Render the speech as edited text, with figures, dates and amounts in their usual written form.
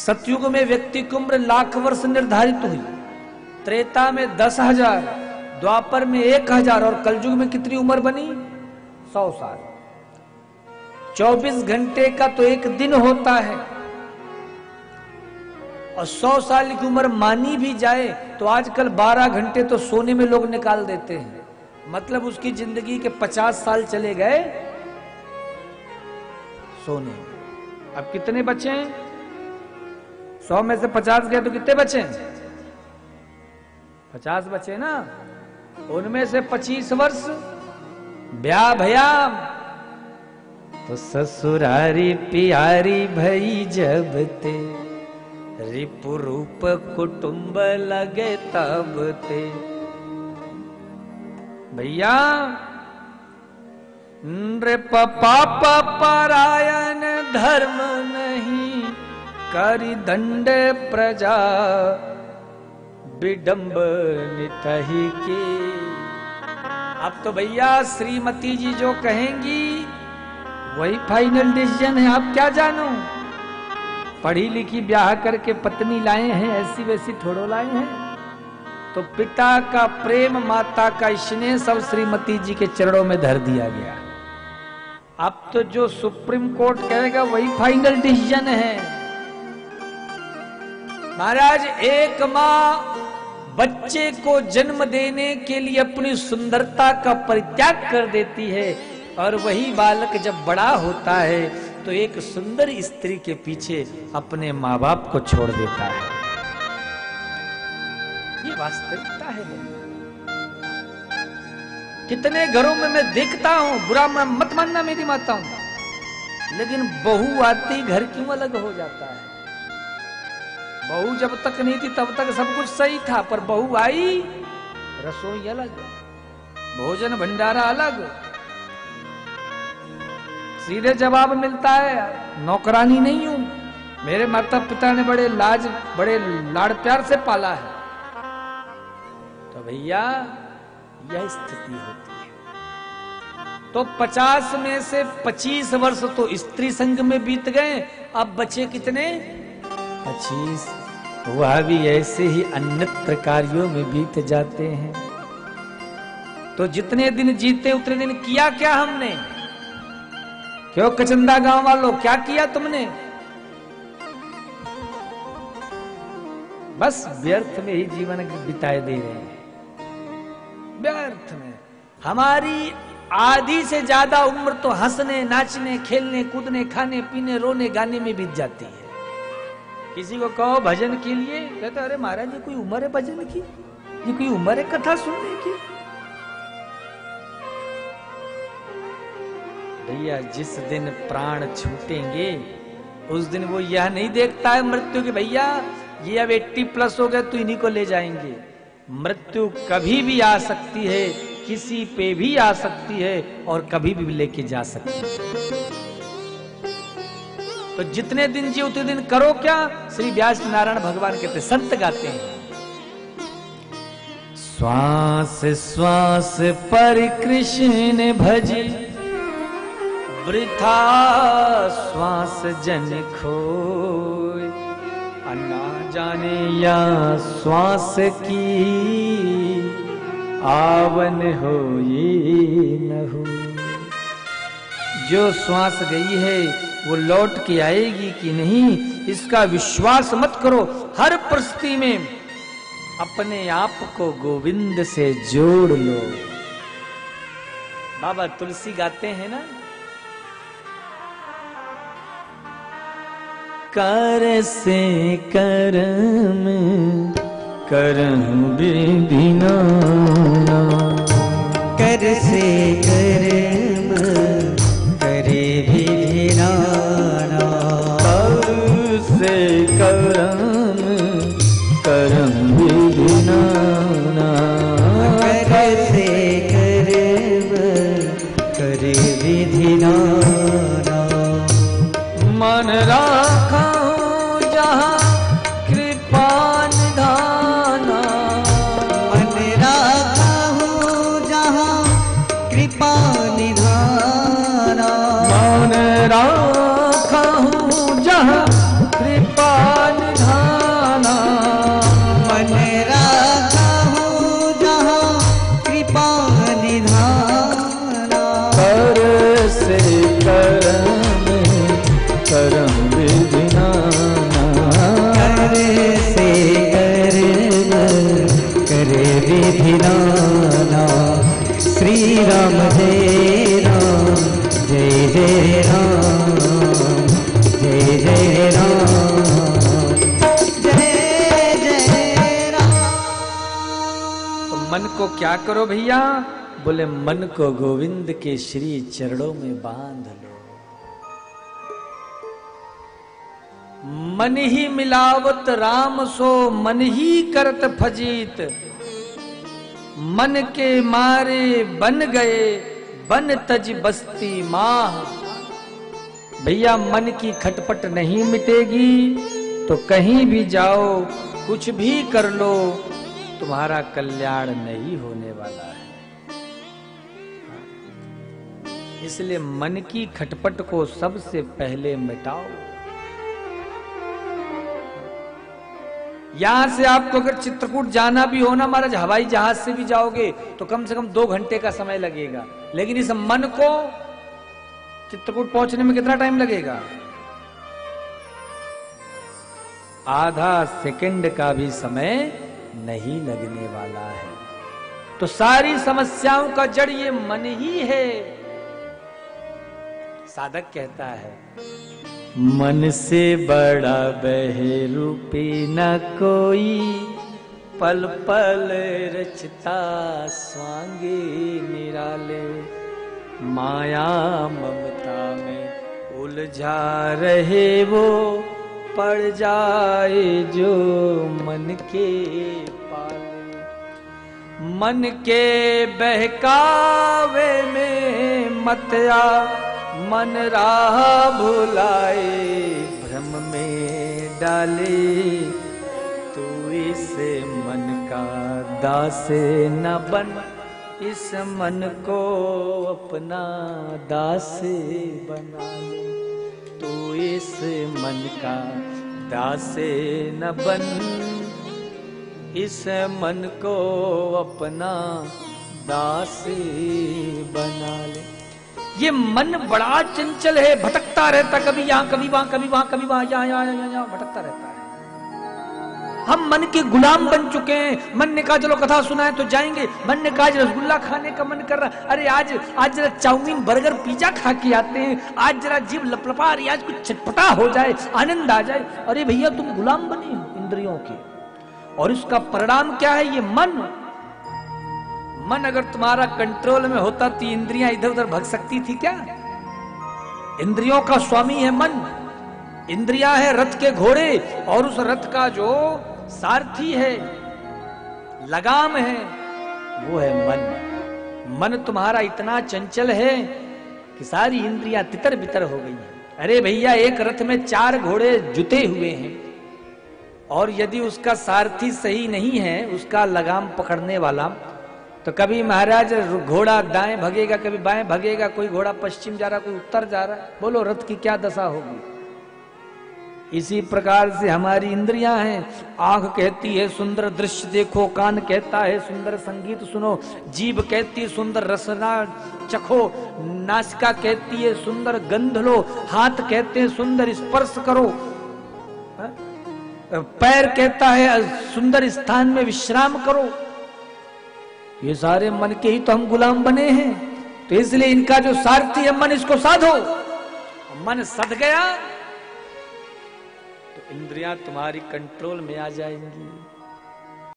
सतयुग में व्यक्ति की उम्र लाख वर्ष निर्धारित हुई, त्रेता में 10,000, द्वापर में 1,000 और कलयुग में कितनी उम्र बनी? 100 साल। 24 घंटे का तो एक दिन होता है, और 100 साल की उम्र मानी भी जाए तो आजकल 12 घंटे तो सोने में लोग निकाल देते हैं। मतलब उसकी जिंदगी के 50 साल चले गए सोने। अब कितने बचे हैं? 100 में से 50 गए तो कितने बचे? 50 बचे ना। उनमें से 25 वर्ष ब्याह भया तो ससुरारी प्यारी भई जब ते, रिपु रूप कुटुंब लगे तब ते। भैया नृप पाप परायण धर्म नहीं, करि दंड प्रजा विडंबनितहि के। अब तो भैया श्रीमती जी जो कहेंगी वही फाइनल डिसीजन है। आप क्या जानो, पढ़ी लिखी ब्याह करके पत्नी लाए हैं, ऐसी वैसी थोड़ो लाए हैं। तो पिता का प्रेम, माता का स्नेह सब श्रीमती जी के चरणों में धर दिया गया। अब तो जो सुप्रीम कोर्ट कहेगा वही फाइनल डिसीजन है। महाराज, एक माँ बच्चे को जन्म देने के लिए अपनी सुंदरता का परित्याग कर देती है, और वही बालक जब बड़ा होता है तो एक सुंदर स्त्री के पीछे अपने माँ बाप को छोड़ देता है। ये वास्तविकता है। कितने घरों में मैं देखता हूं, बुरा मत मानना मेरी माता हूं, लेकिन बहू आती घर क्यों अलग हो जाता है। बहू जब तक नहीं थी तब तक सब कुछ सही था, पर बहू आई, रसोई अलग, भोजन भंडारा अलग। सीधे जवाब मिलता है, नौकरानी नहीं हूं, मेरे माता पिता ने बड़े लाड़ प्यार से पाला है। तो भैया यह स्थिति होती है। तो 50 में से 25 वर्ष तो स्त्री संग में बीत गए, अब बचे कितने? 25। वह भी ऐसे ही अन्यत्र कार्यों में बीत जाते हैं। तो जितने दिन जीते उतने दिन किया क्या हमने? क्यों कचंदा गांव वालों, क्या किया तुमने? बस व्यर्थ में ही जीवन बिताए दे रहे हैं, व्यर्थ में। हमारी आधी से ज्यादा उम्र तो हंसने, नाचने, खेलने, कूदने, खाने, पीने, रोने, गाने में बीत जाती है। किसी को कहो भजन के लिए, कहते अरे महाराज ये कोई उम्र है भजन की, ये कोई उम्र है कथा सुनने की। भैया जिस दिन प्राण छूटेंगे उस दिन वो यह नहीं देखता है मृत्यु की, भैया ये अब 80+ हो गए तो इन्हीं को ले जाएंगे। मृत्यु कभी भी आ सकती है, किसी पे भी आ सकती है, और कभी भी लेके जा सकती है। तो जितने दिन जिए उतने दिन करो क्या? श्री व्यास नारायण भगवान कहते, संत गाते हैं, श्वास श्वास पर कृष्ण भजी, वृथा श्वास जन खोय, अन्ना जाने या श्वास की आवन हो ये न हो। जो श्वास गई है वो लौट के आएगी कि नहीं, इसका विश्वास मत करो। हर परिस्थिति में अपने आप को गोविंद से जोड़ लो। बाबा तुलसी गाते हैं ना, कर से करम करम बिना, कर से करम करे बिना, कर से करम करम बिना, कर से करम करे विधिना। मन राखा हूँ जहाँ कृपा निधाना, मन राखा हूँ जहाँ कृपा निधाना, मन राखा हूँ जहाँ कृपा को क्या करो भैया? बोले मन को गोविंद के श्री चरणों में बांध लो। मन ही मिलावत राम सो मन ही करत फजीत, मन के मारे बन गए बन तज बस्ती माह। भैया मन की खटपट नहीं मिटेगी तो कहीं भी जाओ कुछ भी कर लो, तुम्हारा कल्याण नहीं होने वाला है। इसलिए मन की खटपट को सबसे पहले मिटाओ। यहां से आपको अगर चित्रकूट जाना भी हो ना महाराज, हवाई जहाज से भी जाओगे तो कम से कम 2 घंटे का समय लगेगा, लेकिन इस मन को चित्रकूट पहुंचने में कितना टाइम लगेगा? आधा सेकंड का भी समय नहीं लगने वाला है। तो सारी समस्याओं का जड़ ये मन ही है। साधक कहता है, मन से बड़ा बहरूपी न कोई, पल पल रचता स्वांगे निराले। माया ममता में उलझा रहे वो, पड़ जाए जो मन के पाले। मन के बहकावे में मत आ, मन राह भुलाए भ्रम में डाले। तू इस मन का दास न बन, इस मन को अपना दास बना ले। तू इस मन का दास न बन, इस मन को अपना दास बना ले। ये मन बड़ा चंचल है, भटकता रहता, कभी यहां कभी वहां, कभी वहां कभी वहां, यहां भटकता रहता है। हम मन के गुलाम बन चुके हैं। मन ने कहा चलो कथा सुनाए तो जाएंगे, मन ने कहा रसगुल्ला खाने का मन कर रहा, अरे आज जरा चाउमीन बर्गर पिज्जा खा के आते हैं, आज जरा जीभ लपलपा रही, आज कुछ चटपटा हो जाए, आनंद आ जाए। अरे भैया तुम गुलाम बने हो इंद्रियों के, और इसका परिणाम क्या है? ये मन अगर तुम्हारा कंट्रोल में होता तो इंद्रियां इधर उधर भग सकती थी क्या? इंद्रियों का स्वामी है मन। इंद्रियां है रथ के घोड़े, और उस रथ का जो सारथी है, लगाम है, वो है मन। मन तुम्हारा इतना चंचल है कि सारी इंद्रियां तितर बितर हो गई हैं। अरे भैया एक रथ में 4 घोड़े जुते हुए हैं, और यदि उसका सारथी सही नहीं है, उसका लगाम पकड़ने वाला, तो कभी महाराज घोड़ा दाएं भगेगा, कभी बाएं भगेगा, कोई घोड़ा पश्चिम जा रहा, कोई उत्तर जा रहा, बोलो रथ की क्या दशा होगी? इसी प्रकार से हमारी इंद्रियां हैं। आंख कहती है सुंदर दृश्य देखो, कान कहता है सुंदर संगीत सुनो, जीभ कहती है सुंदर रसना चखो, नासिका कहती है सुंदर गंध लो, हाथ कहते हैं सुंदर स्पर्श करो, पैर कहता है सुंदर स्थान में विश्राम करो। ये सारे मन के ही तो हम गुलाम बने हैं। तो इसलिए इनका जो सारथी है मन, इसको साधो। मन सध गया तो इंद्रियां तुम्हारी कंट्रोल में आ जाएंगी।